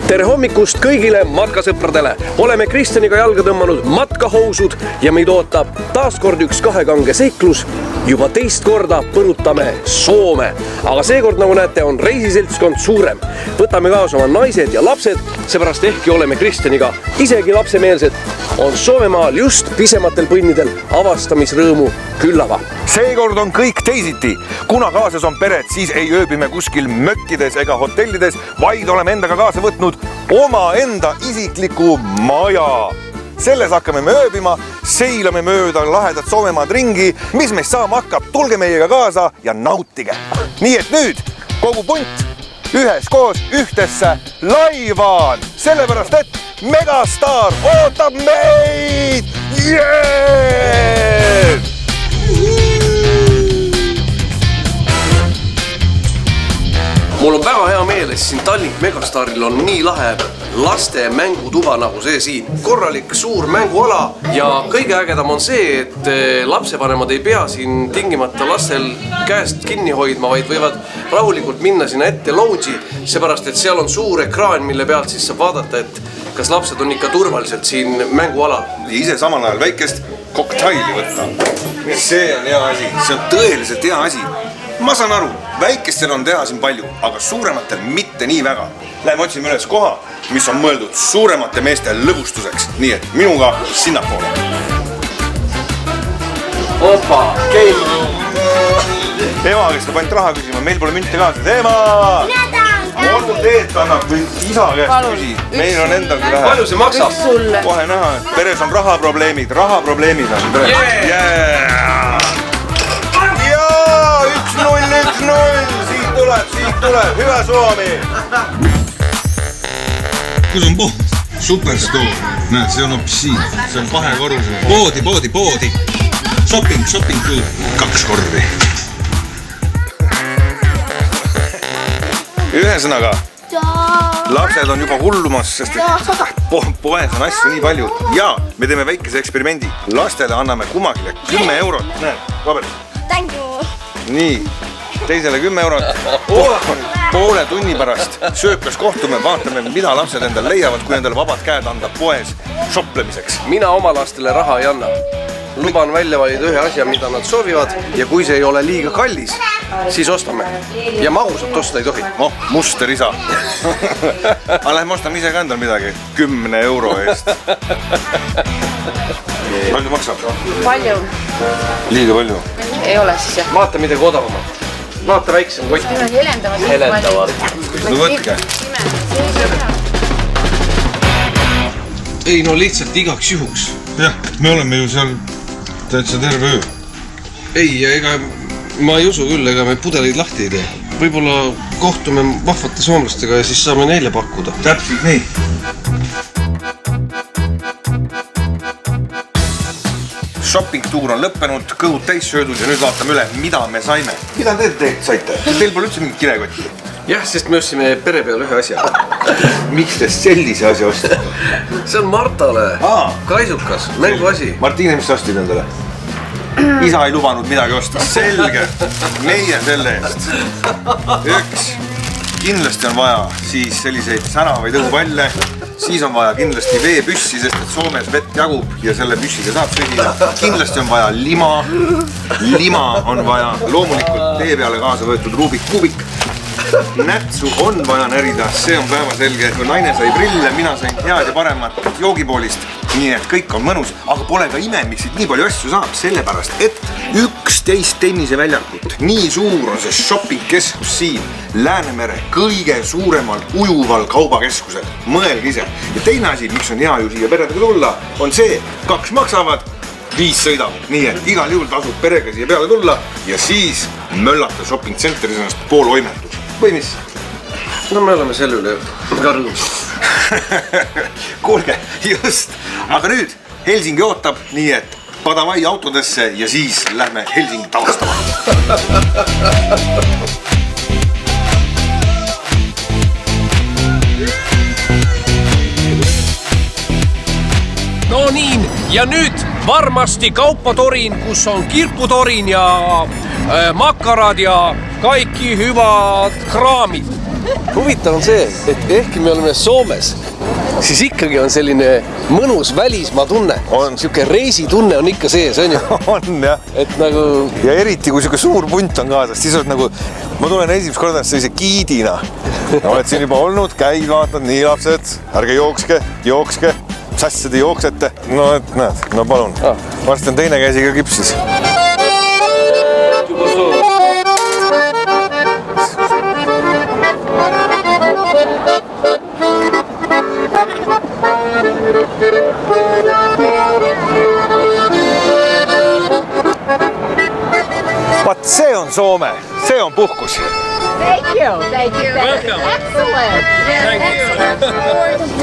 Tere hommikust kõigile matkasõpradele. Oleme Kristjaniga jalga tõmmanud matkahousud ja meid ootab taaskord üks kahekange seiklus. Juba teist korda põrutame Soome. Aga seekord, nagu näete, on reisiseltskond suurem. Võtame kaasa oma naised ja lapsed, seepärast ehkki oleme Kristjaniga isegi lapsemeelsed, on Soomemaal just pisematel põnnidel avastamisrõõmu küllava. Seekord on kõik teisiti. Kuna kaasas on pered, siis ei ööbime kuskil mökkides ega hotellides, vaid oleme endaga kaasa võtnud oma enda isikliku maja. Selles hakkame me ööbima, seilame mööda lahedat Soomemaad ringi, mis meist saama hakkab, tulge meiega kaasa ja nautige. Nii et nüüd kogu punt üheskoos ühtesse laivaan, sellepärast et Megastar ootab meid! Yeah! Mul on väga hea meel, et siin Tallink Megastaril on nii lahe laste mängutuba nagu see siin. Korralik suur mänguala ja kõige ägedam on see, et lapsevanemad ei pea siin tingimata lastel käest kinni hoidma, vaid võivad rahulikult minna sinna ette lounge'i, seepärast et seal on suur ekraan, mille pealt siis saab vaadata, et kas lapsed on ikka turvaliselt siin mängualal. Ise samal ajal väikest koktaili võtta. See on hea asi, see on tõeliselt hea asi. Ma saan aru, väikestel on teha siin palju, aga suurematel mitte nii väga. Läheme otsime üles koha, mis on mõeldud suuremate meeste lõbustuseks. Nii et minuga sinnapoole. Opa, keil! Ema, kes ka ainult raha küsima, meil pole münte kaasa. Ema! Olgu teed annab või isa käest küsi. Meil on endalgi raha. Palju see maksab? Kohe näha, et peres on rahaprobleemid on. Yeah! 1-0, siit tuleb, hüve Suomi! Kus on pood? Superstore. Näed, see on hoopis siin. See on kahekorrusel. Poodi. Shopping, 2 korvi. Ühesõnaga, lapsed on juba hullumas, sest poes on asju nii palju. Ja me teeme väikese eksperimendi. Lastele anname kumagile 10 eurot. Näed, paberid. Thank you. Nii, teisele 10 eurot. Poole tunni pärast sööklas kohtume, vaatame, mida lapsed endal leiavad, kui endale vabad käed anda poes shoplemiseks. Mina oma lastele raha ei anna. Luban välja valida ühe asja, mida nad soovivad ja kui see ei ole liiga kallis, siis ostame. Ja magusat osta ei tohi. Muster isa. Aga lähme ostame ise ka endal midagi 10 euro eest. Palju maksab? Palju. Liiga palju. Ei ole siis jah. Vaata midagi odavamat. Vaata väiksem kott. Need on helendavad. Helendavad. No võtke. Ei no lihtsalt igaks juhuks. Jah, me oleme ju seal täitsa terve öö. Ei, ega ma ei usu küll, ega me pudeleid lahti ei tee. Võib-olla kohtume vahvate soomlastega ja siis saame neile pakkuda. Täpselt nii. Shopping-tuur on lõppenud, kõhud täis söödud ja nüüd vaatame üle, mida me saime. Mida te saite? Teil pole üldse mingit kirekotti? Jah, sest me ostsime pere peal ühe asja. Miks te sellise asja ostate? See on Martale. Kaisukas, mänguasi. Martine, mis sa ostid endale? Isa ei lubanud midagi osta. Selge. Meie selle eest. Üks. Kindlasti on vaja siis selliseid sänavaid õhupalle. Siis on vaja kindlasti veepüssi, sest et Soomes vett jagub ja selle püssiga saab sõdida. Kindlasti on vaja lima. Lima on vaja loomulikult tee peale kaasa võetud Rubik kubik. Nätsu on vaja närida, see on päevaselge. Naine sai prille, mina sain head ja paremat joogipoolist. Nii et kõik on mõnus, aga pole ka ime, miks siit nii palju asju saab, sellepärast, et 11 tenniseväljakut. Nii suur on see shopping-keskus siin, Läänemere kõige suuremal ujuval kaubakeskusel. Mõelge ise. Ja teine asi, miks on hea ju siia peredega tulla, on see, 2 maksavad, 5 sõidavad. Nii et igal juhul tasub perega siia peale tulla ja siis möllata shopping-centeris ennast pool oimetus. Või mis? No me oleme selle üle ka rõõmus. Kuulge, just. Aga nüüd Helsingi ootab, nii et padavai autodesse ja siis lähme Helsingi tavastama. No niin, ja nüüd varmasti kaupatorin, kus on kirputorin ja makarad ja kaikki hyvät kraamid. huvitav on see, et ehkki me oleme Soomes, siis ikkagi on selline mõnus välismaa tunne. Siuke reisitunne on ikka sees, on ju? On jah. Et nagu... Ja eriti kui siuke suur punt on kaasas, siis oled nagu, ma tulen esimest korda sellise giidina. Oled siin juba olnud, käid, vaatad, nii lapsed, ärge jookske, sasse te jooksete. No et näed, no palun. Varsti on teine käsi ka kipsis. Vaat see on Soome, see on puhkus. Thank you. Excellent. Excellent.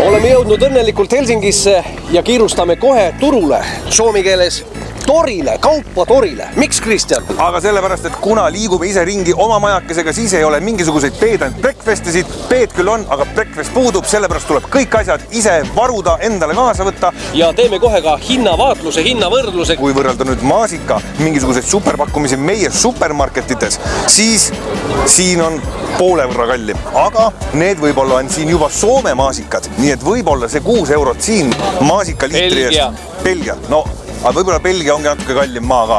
Oleme jõudnud õnnelikult Helsingisse ja kiirustame kohe turule. Soomi keeles torile, kaupa torile. Miks, Kristjan? Aga sellepärast, et kuna liigume ise ringi oma majakesega, siis ei ole mingisuguseid peedant breakfastisid. Peed küll on, aga breakfast puudub, sellepärast tuleb kõik asjad ise varuda, endale kaasa võtta. Ja teeme kohe ka hinnavaatluse, hinnavõrdluse. Kui võrrelda nüüd maasika mingisuguseid superpakkumisi meie supermarketites, siis siin on poole võrra kallim. Aga need võib-olla on siin juba Soome maasikad, nii et võib-olla see 6 eurot siin maasika liitri eest. Belgia. No, aga võib-olla Belgia ongi natuke kallim maa ka.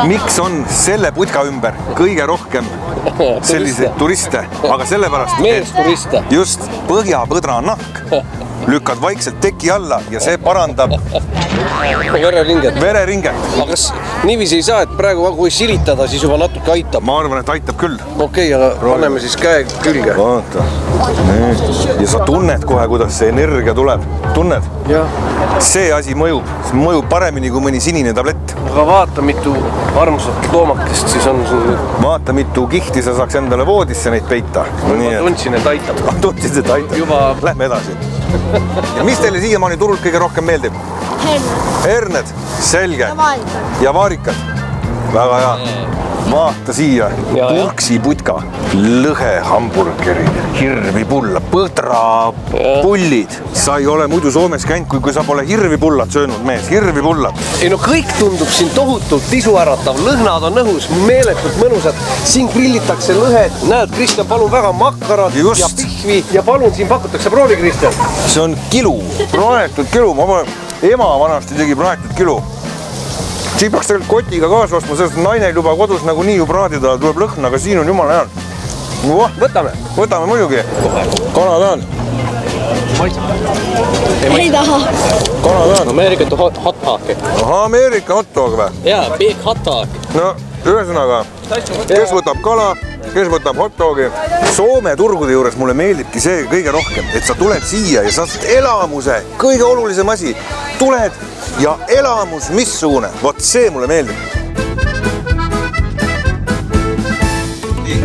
Miks on selle putka ümber kõige rohkem selliseid turiste? Aga sellepärast, meesturiste. Just põhjapõdra nahk lükkad vaikselt teki alla ja see parandab vereringet. Aga kas niiviisi ei saa, et praegu kui silitada, siis juba natuke aitab? Ma arvan, et aitab küll. Okei, aga paneme siis käe külge. Vaata. Ja sa tunned kohe, kuidas see energia tuleb. Tunned? Jah. See asi mõjub. See mõjub paremini kui mõni sinine tablett. Aga vaata, mitu armsat loomakest siis on sul. Vaata, mitu kihti sa saaks endale voodisse neid peita. Ma tundsin, et aitab. Tundsid, et aitab. Juba... Lähme edasi. Ja mis teile siiamaani turult kõige rohkem meeldib? Herned. Selge. Ja vaarikad. Väga hea. Vaata siia. Purksi putka. Lõhe hamburgerid. Hirvipulla. Põdra pullid. Sa ei ole muidu Soomes käinud, kui sa pole hirvipullat söönud, mees. Hirvipullat. Ei no kõik tundub siin tohutult isuäratav. Lõhnad on õhus, meeletult mõnusad. Siin grillitakse lõhed. Näed, Kristjan, palun väga makarad ja pihvi. Ja palun, siin pakutakse proovi, Kristjan. See on kilu. Praetud kilu. Ema vanasti tegi praetud kilu. Siin peaks tegelikult kotiga kaasa ostma, sellest naine ei luba kodus nagunii ju praadida, tuleb lõhn, aga siin on jumala hea. Võtame muidugi. Kana tahan. Ei taha. Kana tahan. American hot dog. Aha, Ameerika hot dog või? Jaa, big hot dog. No, ühesõnaga, kes võtab kala, kes võtab hot dogi. Soome turgude juures mulle meeldibki see kõige rohkem, et sa tuled siia ja saad elamuse, kõige olulisem asi. Tuled ja elamus missugune, vot see mulle meeldib.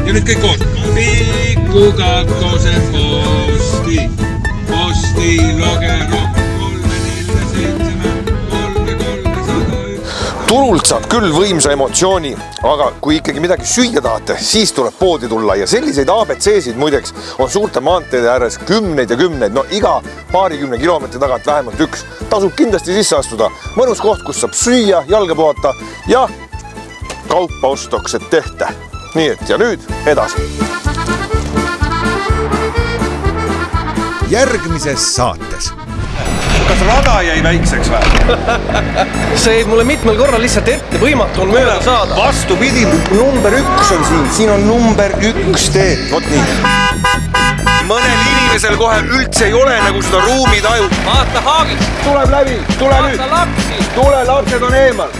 Ja nüüd kõik koos. Pikku kakkose posti, posti logero, 347, 301. Turult saab küll võimsa emotsiooni, aga kui ikkagi midagi süüa tahate, siis tuleb poodi tulla ja selliseid ABC-sid muideks on suurte maanteede ääres kümneid ja kümneid, no iga paarikümne kilomeetri tagant vähemalt üks. Tasub kindlasti sisse astuda. Mõnus koht, kus saab süüa, jalga puhata ja kaupa ostoksed tehte. Nii et ja nüüd edasi. Järgmises saates. Kas rada jäi väikseks või? See jäi mulle mitmel korral lihtsalt ette, võimatu on mööda saada. Vastupidi, number 1 on siin. Siin on number 1 teed. Vot nii. Mõnel inimesel kohe üldse ei ole nagu seda ruumitaju. Vaata haagist. Tuleb läbi, tule nüüd. Vaata lapsi. Tule, lapsed on eemal.